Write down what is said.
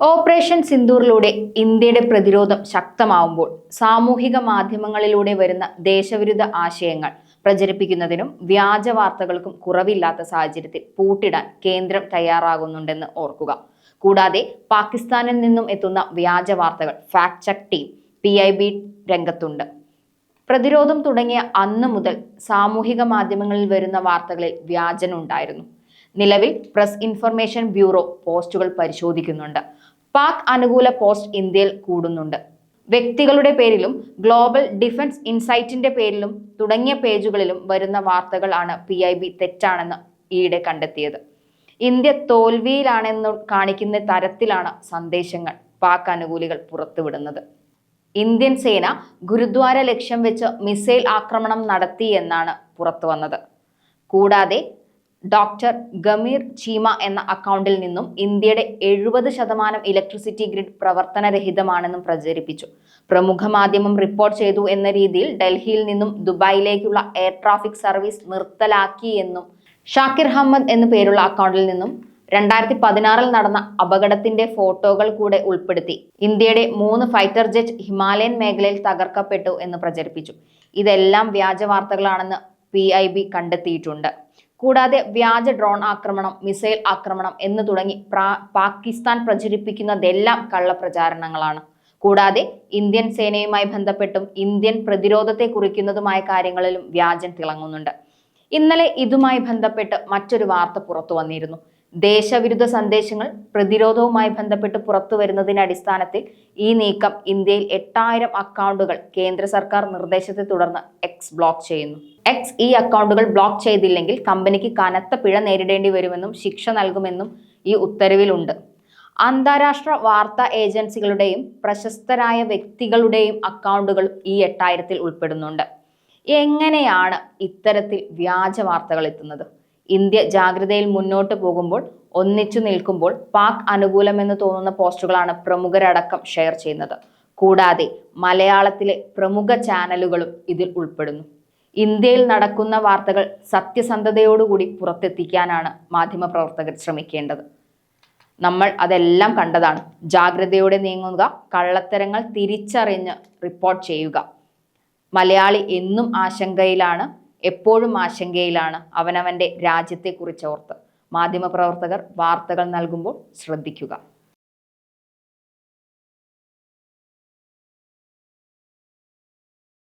Operation സിന്ദൂറിലൂടെ ഇന്ത്യയുടെ പ്രതിരോധം ശക്തമാവുമ്പോൾ സാമൂഹിക മാധ്യമങ്ങളിലൂടെ വരുന്ന ദേശവിരുദ്ധ ആശയങ്ങൾ പ്രചരിപ്പിക്കുന്നതിനും വ്യാജ വാർത്തകൾക്കും കുറവില്ലാത്ത സാഹചര്യത്തിൽ പൂട്ടിടാൻ കേന്ദ്രം തയ്യാറാകുന്നുണ്ടെന്ന് ഓർക്കുക. കൂടാതെ പാകിസ്ഥാനിൽ നിന്നും എത്തുന്ന വ്യാജ വാർത്തകൾ ഫാക്ട് ചെക്ക് ടീം PIB രംഗത്തുണ്ട്. പ്രതിരോധം തുടങ്ങിയ അന്ന് മുതൽ സാമൂഹിക മാധ്യമങ്ങളിൽ വരുന്ന വാർത്തകളിൽ വ്യാജനുണ്ടായിരുന്നു. നിലവിൽ പ്രസ് ഇൻഫർമേഷൻ ബ്യൂറോ പോസ്റ്റുകൾ പരിശോധിക്കുന്നുണ്ട്. പാക് അനുകൂല പോസ്റ്റ് ഇന്ത്യയിൽ കൂടുന്നുണ്ട്. വ്യക്തികളുടെ പേരിലും ഗ്ലോബൽ ഡിഫൻസ് ഇൻസൈറ്റിന്റെ പേരിലും തുടങ്ങിയ പേജുകളിലും വരുന്ന വാർത്തകൾ ആണ് PIB തെറ്റാണെന്ന് ഈയിടെ കണ്ടെത്തിയത്. ഇന്ത്യ തോൽവിയിലാണെന്ന് കാണിക്കുന്ന തരത്തിലാണ് സന്ദേശങ്ങൾ പാക് അനുകൂലികൾ പുറത്തുവിടുന്നത്. ഇന്ത്യൻ സേന ഗുരുദ്വാര ലക്ഷ്യം വെച്ച് മിസൈൽ ആക്രമണം നടത്തി എന്നാണ് പുറത്തു വന്നത്. കൂടാതെ ഡോക്ടർ ഗമീർ ചീമ എന്ന അക്കൗണ്ടിൽ നിന്നും ഇന്ത്യയുടെ 70% ഇലക്ട്രിസിറ്റി ഗ്രിഡ് പ്രവർത്തനരഹിതമാണെന്നും പ്രചരിപ്പിച്ചു. പ്രമുഖ മാധ്യമം റിപ്പോർട്ട് ചെയ്തു എന്ന രീതിയിൽ ഡൽഹിയിൽ നിന്നും ദുബായിലേക്കുള്ള എയർ ട്രാഫിക് സർവീസ് നിർത്തലാക്കി എന്നും ഷാക്കിർ അഹമ്മദ് എന്നു പേരുള്ള അക്കൗണ്ടിൽ നിന്നും 2016 നടന്ന അപകടത്തിന്റെ ഫോട്ടോകൾ കൂടെ ഉൾപ്പെടുത്തി ഇന്ത്യയുടെ 3 ഫൈറ്റർ ജെറ്റ് ഹിമാലയൻ മേഖലയിൽ തകർക്കപ്പെട്ടു എന്ന് പ്രചരിപ്പിച്ചു. ഇതെല്ലാം വ്യാജ വാർത്തകളാണെന്ന് PIB കണ്ടെത്തിയിട്ടുണ്ട്. കൂടാതെ വ്യാജ ഡ്രോൺ ആക്രമണം, മിസൈൽ ആക്രമണം എന്ന് തുടങ്ങി പാകിസ്ഥാൻ പ്രചരിപ്പിക്കുന്നതെല്ലാം കള്ളപ്രചാരണങ്ങളാണ്. കൂടാതെ ഇന്ത്യൻ സേനയുമായി ബന്ധപ്പെട്ടും ഇന്ത്യൻ പ്രതിരോധത്തെ കുറിക്കുന്നതുമായ കാര്യങ്ങളിലും വ്യാജൻ തിളങ്ങുന്നുണ്ട്. ഇന്നലെ ഇതുമായി ബന്ധപ്പെട്ട് മറ്റൊരു വാർത്ത പുറത്തു വന്നിരുന്നു. ദേശവിരുദ്ധ സന്ദേശങ്ങൾ പ്രതിരോധവുമായി ബന്ധപ്പെട്ട് പുറത്തു വരുന്നതിന്റെ അടിസ്ഥാനത്തിൽ ഈ നീക്കം ഇന്ത്യയിൽ 8000 അക്കൗണ്ടുകൾ കേന്ദ്ര സർക്കാർ നിർദ്ദേശത്തെ തുടർന്ന് X ബ്ലോക്ക് ചെയ്യുന്നു. X ഈ അക്കൗണ്ടുകൾ ബ്ലോക്ക് ചെയ്തില്ലെങ്കിൽ കമ്പനിക്ക് കനത്ത പിഴ നേരിടേണ്ടി വരുമെന്നും ശിക്ഷ നൽകുമെന്നും ഈ ഉത്തരവിലുണ്ട്. അന്താരാഷ്ട്ര വാർത്താ ഏജൻസികളുടെയും പ്രശസ്തരായ വ്യക്തികളുടെയും അക്കൗണ്ടുകൾ ഈ 8000-ൽ ഉൾപ്പെടുന്നുണ്ട്. എങ്ങനെയാണ് ഇത്തരത്തിൽ വ്യാജ വാർത്തകൾ എത്തുന്നത്? ഇന്ത്യ ജാഗ്രതയിൽ മുന്നോട്ട് പോകുമ്പോൾ, ഒന്നിച്ചു നിൽക്കുമ്പോൾ പാക് അനുകൂലമെന്ന് തോന്നുന്ന പോസ്റ്റുകളാണ് പ്രമുഖരടക്കം ഷെയർ ചെയ്യുന്നത്. കൂടാതെ മലയാളത്തിലെ പ്രമുഖ ചാനലുകളും ഇതിൽ ഉൾപ്പെടുന്നു. ഇന്ത്യയിൽ നടക്കുന്ന വാർത്തകൾ സത്യസന്ധതയോടുകൂടി പുറത്തെത്തിക്കാനാണ് മാധ്യമപ്രവർത്തകർ ശ്രമിക്കേണ്ടത്. നമ്മൾ അതെല്ലാം കണ്ടതാണ്. ജാഗ്രതയോടെ നീങ്ങുക, കള്ളത്തരങ്ങൾ തിരിച്ചറിഞ്ഞ് റിപ്പോർട്ട് ചെയ്യുക. മലയാളി എന്നും ആശങ്കയിലാണ്, എപ്പോഴും ആശങ്കയിലാണ് അവനവൻ്റെ രാജ്യത്തെക്കുറിച്ച് ഓർത്ത്. മാധ്യമപ്രവർത്തകർ വാർത്തകൾ നൽകുമ്പോൾ ശ്രദ്ധിക്കുക.